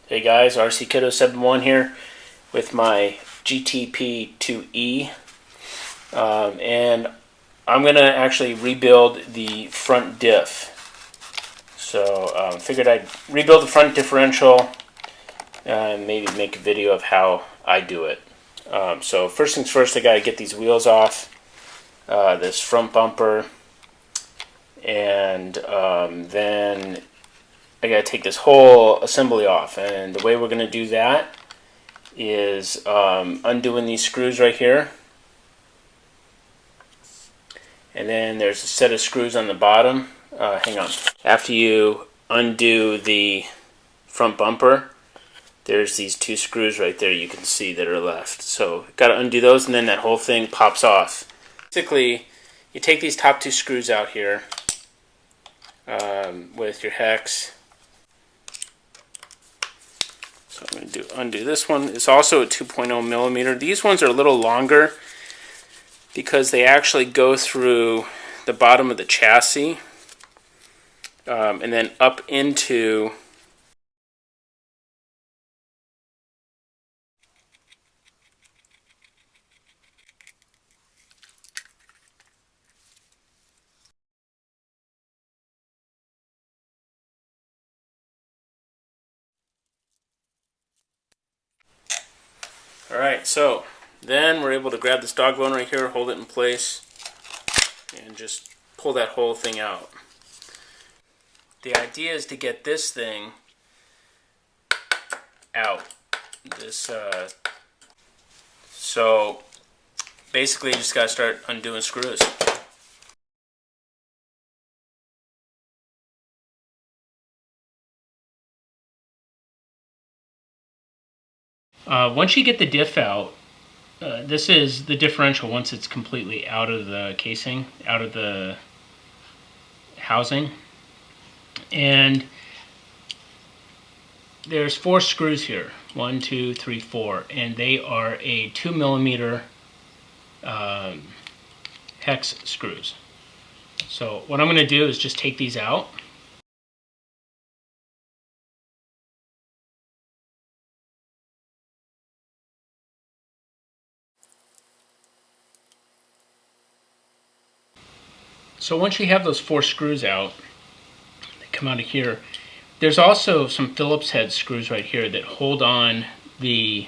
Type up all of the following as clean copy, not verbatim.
Hey guys, RCKiddo71 here with my GTP2e, and I'm going to actually rebuild the front diff. So figured I'd rebuild the front differential and maybe make a video of how I do it. So first things first, I got to get these wheels off, this front bumper, and then I got to take this whole assembly off, and the way we're going to do that is undoing these screws right here, and then there's a set of screws on the bottom. Hang on. After you undo the front bumper, there's these two screws right there you can see that are left. So got to undo those, and then that whole thing pops off. Basically, you take these top two screws out here with your hex. So I'm going to undo this one. It's also a 2.0 millimeter. These ones are a little longer because they actually go through the bottom of the chassis and then up into Alright, so then we're able to grab this dog bone right here, hold it in place, and just pull that whole thing out. The idea is to get this thing out. So basically you just got to start undoing screws. Once you get the diff out, this is the differential once it's completely out of the casing, out of the housing. And there's 4 screws here, 1, 2, 3, 4, and they are a 2 millimeter hex screws. So what I'm going to do is just take these out. So once you have those 4 screws out, they come out of here. There's also some Phillips head screws right here that hold on the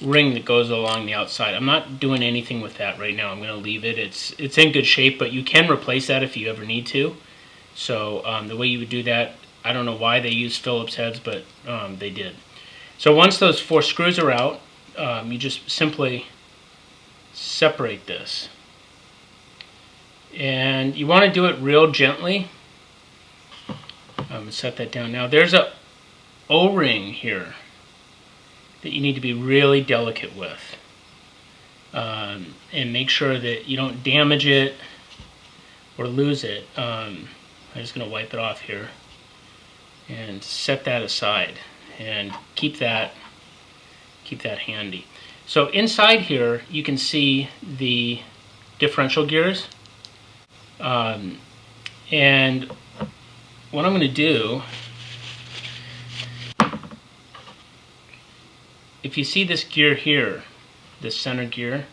ring that goes along the outside. I'm not doing anything with that right now. I'm going to leave it. It's in good shape, but you can replace that if you ever need to. So the way you would do that, I don't know why they use Phillips heads, but they did. So once those 4 screws are out, you just simply separate this. And you want to do it real gently. Set that down. Now there's a O-ring here that you need to be really delicate with. And make sure that you don't damage it or lose it. I'm just going to wipe it off here and set that aside and keep that handy. So inside here you can see the differential gears. And what I'm going to do, if you see this gear here, this center gear,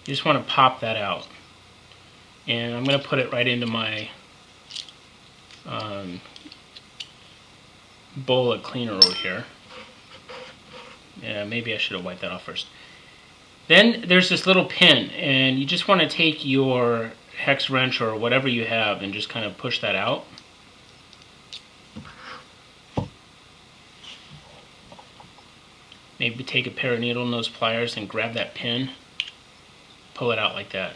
you just want to pop that out. And I'm going to put it right into my bowl of cleaner over here. Yeah, maybe I should have wiped that off first. Then there's this little pin, and you just want to take your hex wrench or whatever you have and just kind of push that out. Maybe take a pair of needle nose pliers and grab that pin, pull it out like that.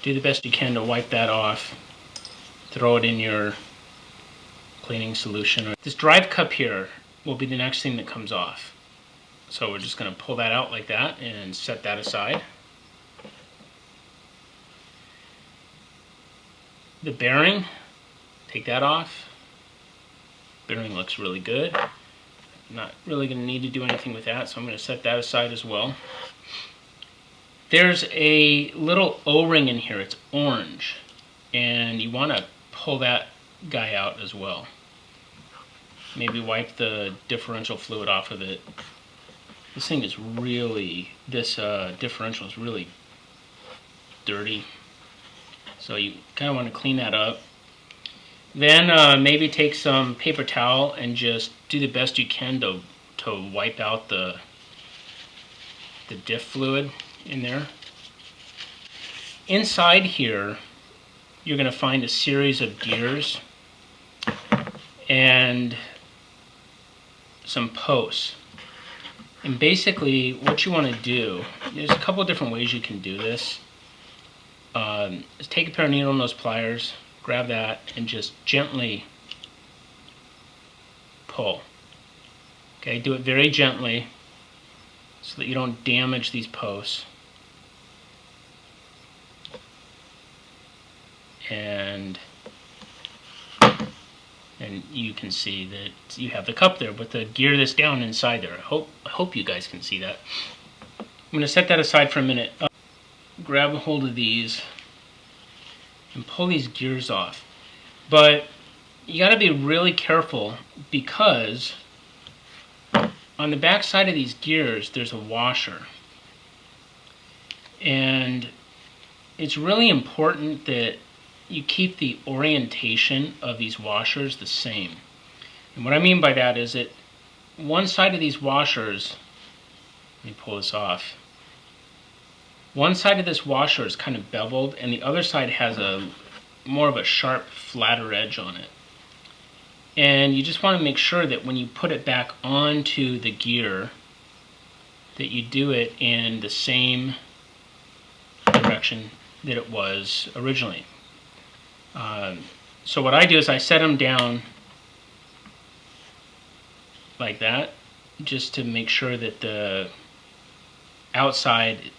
Do the best you can to wipe that off. Throw it in your cleaning solution. This drive cup here will be the next thing that comes off. So we're just going to pull that out like that and set that aside. The bearing, take that off. Bearing looks really good. Not really going to need to do anything with that, so I'm going to set that aside as well. There's a little O-ring in here. It's orange, and you want to pull that guy out as well. Maybe wipe the differential fluid off of it. This thing is really, this differential is really dirty. So you kind of want to clean that up. Then maybe take some paper towel and just do the best you can to wipe out the diff fluid in there. Inside here, you're going to find a series of gears and some posts. And basically what you want to do, there's a couple of different ways you can do this. Is take a pair of needle nose pliers, grab that, and just gently pull. Okay, do it very gently so that you don't damage these posts. And you can see that you have the cup there with the gear that's down inside there. I hope you guys can see that. I'm going to set that aside for a minute. Grab a hold of these and pull these gears off. But you got to be really careful because on the back side of these gears there's a washer. And it's really important that you keep the orientation of these washers the same. And what I mean by that is that one side of these washers, let me pull this off, one side of this washer is kind of beveled and the other side has a more of a sharp, flatter edge on it. And you just want to make sure that when you put it back onto the gear that you do it in the same direction that it was originally. So what I do is I set them down like that, just to make sure that the outside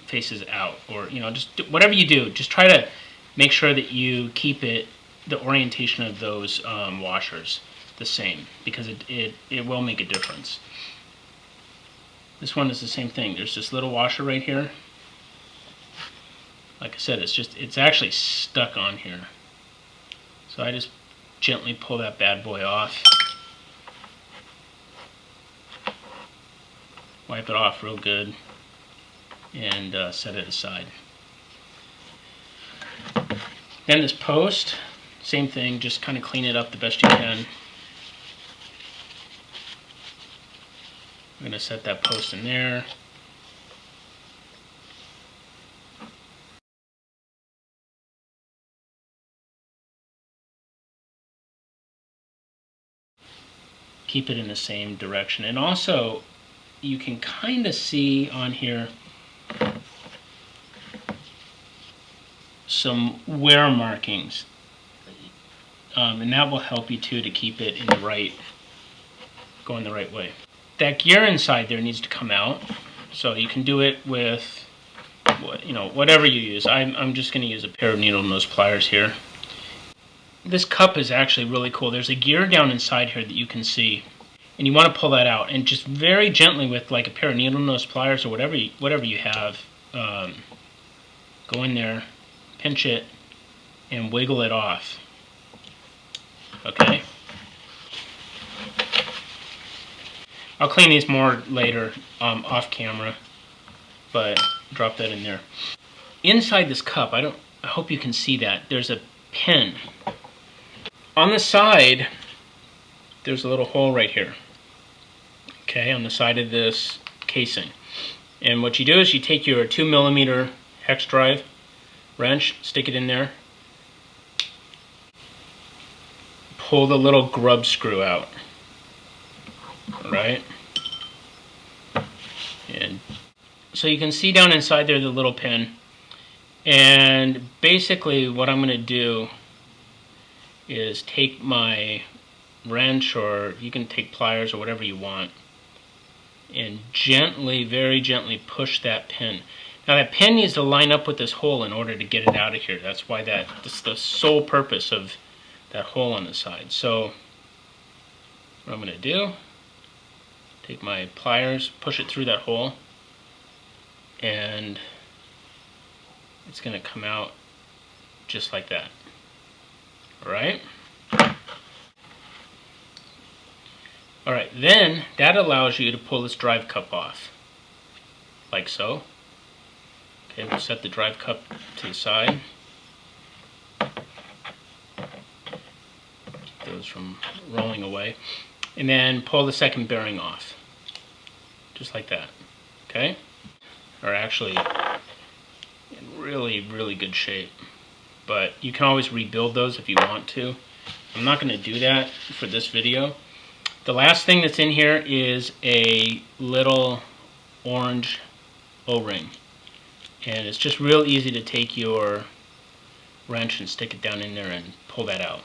faces out, or just whatever you do, just try to make sure that you keep the orientation of those washers the same, because it will make a difference. This one is the same thing. There's this little washer right here. Like I said, it's actually stuck on here. So I just gently pull that bad boy off. Wipe it off real good and set it aside. Then this post, same thing, just kind of clean it up the best you can. I'm going to set that post in there. Keep it in the same direction. And also, you can kind of see on here some wear markings. And that will help you too to keep it in going the right way. That gear inside there needs to come out. So you can do it with whatever you use. I'm just going to use a pair of needle nose pliers here. This cup is actually really cool. There's a gear down inside here that you can see, and you want to pull that out, and just very gently with like a pair of needle nose pliers or whatever you have, go in there, pinch it, and wiggle it off. Okay. I'll clean these more later off camera, but drop that in there. Inside this cup, I hope you can see that there's a pin. On the side, there's a little hole right here, okay, on the side of this casing. And what you do is you take your 2mm hex drive wrench, stick it in there, pull the little grub screw out, right? And so you can see down inside there the little pin. And basically what I'm going to do is take my wrench, or you can take pliers or whatever you want, and gently, very gently push that pin. Now that pin needs to line up with this hole in order to get it out of here. That's why that's the sole purpose of that hole on the side. So what I'm going to do, take my pliers, push it through that hole, and it's going to come out just like that. Alright? Alright, then that allows you to pull this drive cup off, like so. Okay, we'll set the drive cup to the side. Keep those from rolling away. And then pull the second bearing off, just like that. Okay? Or actually, in really, really good shape. But you can always rebuild those if you want to. I'm not going to do that for this video. The last thing that's in here is a little orange O-ring. And it's just real easy to take your wrench and stick it down in there and pull that out.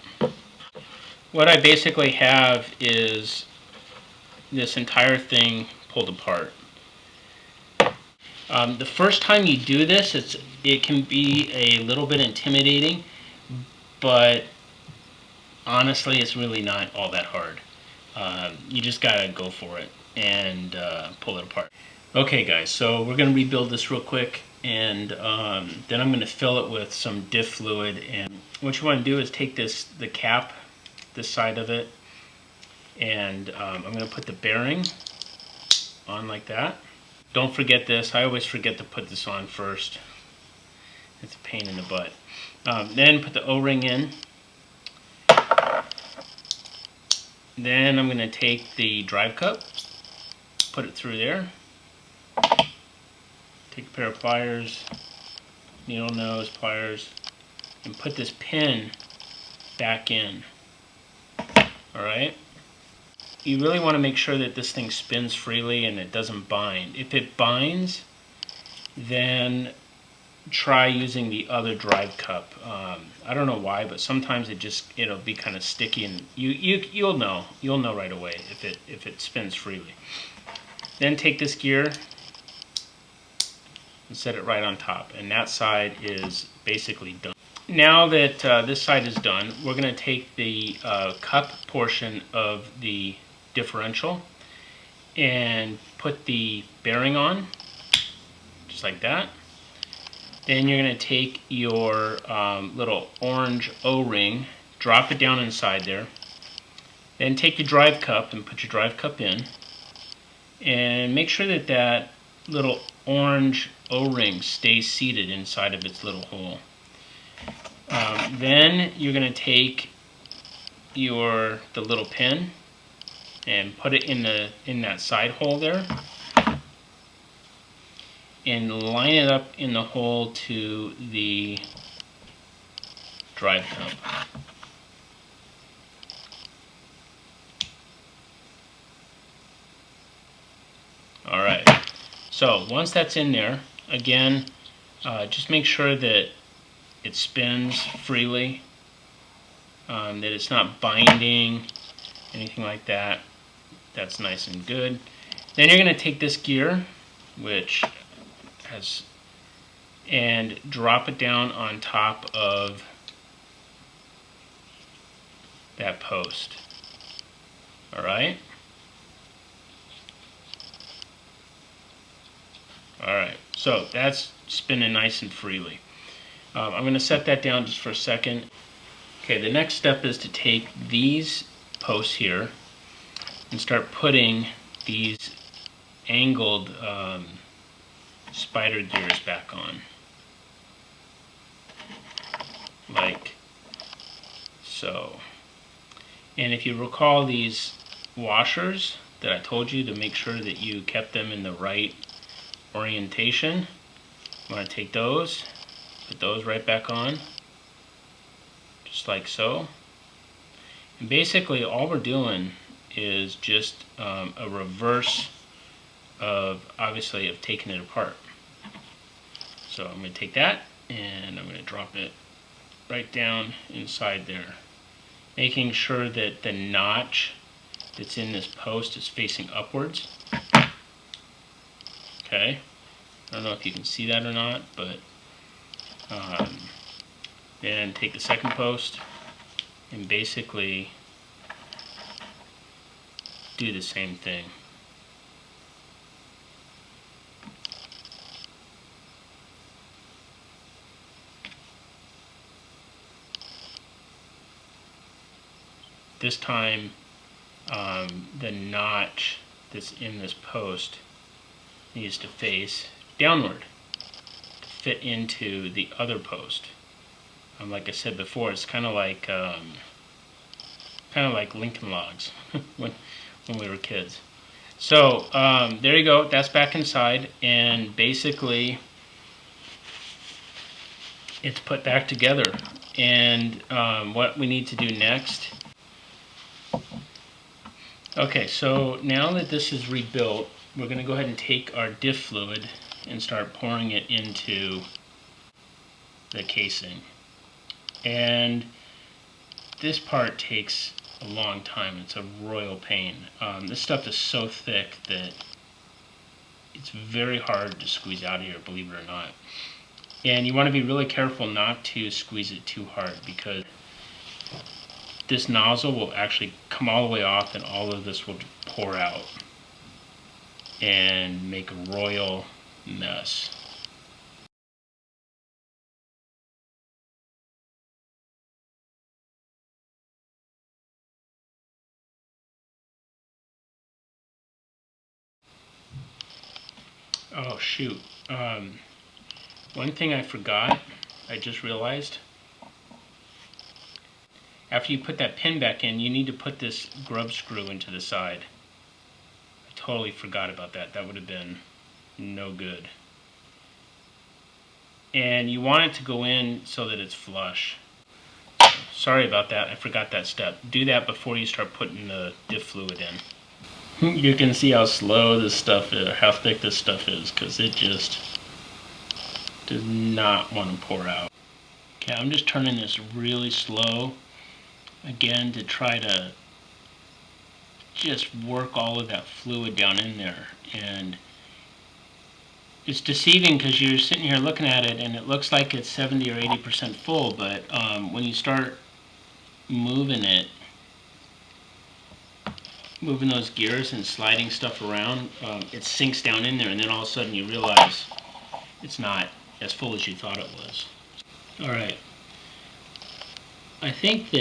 What I basically have is this entire thing pulled apart. The first time you do this, it can be a little bit intimidating, but honestly, it's really not all that hard. You just gotta go for it and pull it apart. Okay guys, so we're gonna rebuild this real quick, and then I'm gonna fill it with some diff fluid. And what you wanna do is take the cap, this side of it, and I'm gonna put the bearing on like that. Don't forget this, I always forget to put this on first. It's a pain in the butt. Then put the O-ring in. Then I'm going to take the drive cup, put it through there, take a pair of pliers, needle nose pliers, and put this pin back in. Alright? You really want to make sure that this thing spins freely and it doesn't bind. If it binds, then try using the other drive cup. I don't know why, but sometimes it'll be kind of sticky, and you'll know right away if it spins freely. Then take this gear and set it right on top, and that side is basically done. Now that this side is done, we're going to take the cup portion of the differential and put the bearing on, just like that. Then you're going to take your little orange O-ring, drop it down inside there. Then take your drive cup and put your drive cup in. And make sure that that little orange O-ring stays seated inside of its little hole. Then you're going to take the little pin and put it in that side hole there, and line it up in the hole to the drive cup. Alright, so once that's in there, again, just make sure that it spins freely, that it's not binding, anything like that. That's nice and good. Then you're going to take this gear, and drop it down on top of that post. Alright? Alright, so that's spinning nice and freely. I'm going to set that down just for a second. Okay, the next step is to take these posts here and start putting these angled spider gears back on, like so. And if you recall these washers that I told you to make sure that you kept them in the right orientation, you want to take those, put those right back on, just like so. And basically all we're doing is just a reverse of taking it apart. So I'm going to take that and I'm going to drop it right down inside there, making sure that the notch that's in this post is facing upwards. Okay, I don't know if you can see that or not, but then take the second post and basically do the same thing. This time the notch that's in this post needs to face downward to fit into the other post. Like I said before, it's kind of like Lincoln Logs when we were kids. So there you go. That's back inside, and basically it's put back together. And what we need to do next. Okay, so now that this is rebuilt, we're going to go ahead and take our diff fluid and start pouring it into the casing. And this part takes a long time. It's a royal pain. This stuff is so thick that it's very hard to squeeze out of here, believe it or not. And you want to be really careful not to squeeze it too hard, because this nozzle will actually come all the way off and all of this will pour out and make a royal mess. Oh shoot. One thing I forgot, I just realized. After you put that pin back in, you need to put this grub screw into the side. I totally forgot about that. That would have been no good. And you want it to go in so that it's flush. Sorry about that. I forgot that step. Do that before you start putting the diff fluid in. You can see how slow this stuff is, how thick this stuff is, because it just does not want to pour out. Okay, I'm just turning this really slow again to try to just work all of that fluid down in there. And it's deceiving because you're sitting here looking at it and it looks like it's 70 or 80% full, but when you start moving it, moving those gears and sliding stuff around, it sinks down in there, and then all of a sudden you realize it's not as full as you thought it was. Alright, I think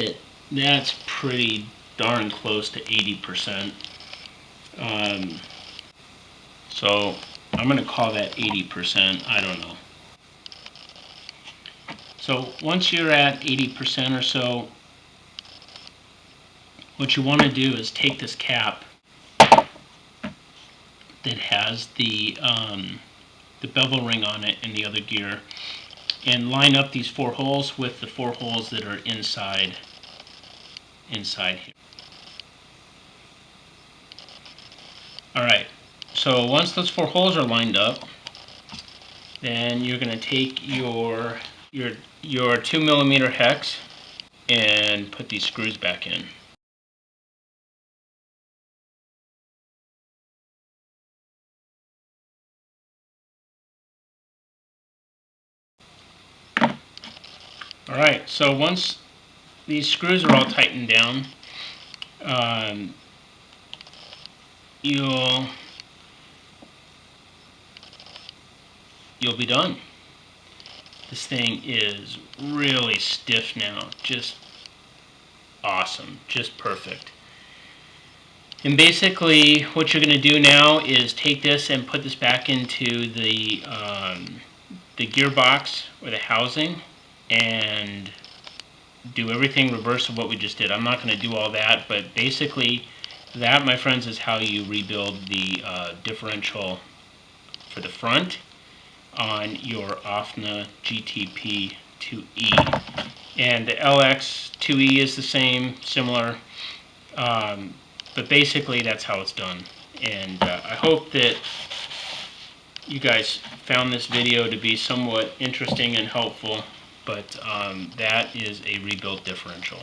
that's pretty darn close to 80%. So I'm going to call that 80%, I don't know. So once you're at 80% or so, what you want to do is take this cap that has the bevel ring on it and the other gear, and line up these 4 holes with the 4 holes that are inside here. Alright, so once those 4 holes are lined up, then you're going to take your 2mm hex and put these screws back in. Alright, so once these screws are all tightened down, you'll be done. This thing is really stiff now, just awesome, just perfect. And basically what you're going to do now is take this and put this back into the gearbox or the housing and do everything reverse of what we just did. I'm not going to do all that, but basically that, my friends, is how you rebuild the differential for the front on your OFNA GTP2e. And the LX2e is the same, similar, but basically that's how it's done. And I hope that you guys found this video to be somewhat interesting and helpful, but that is a rebuilt differential.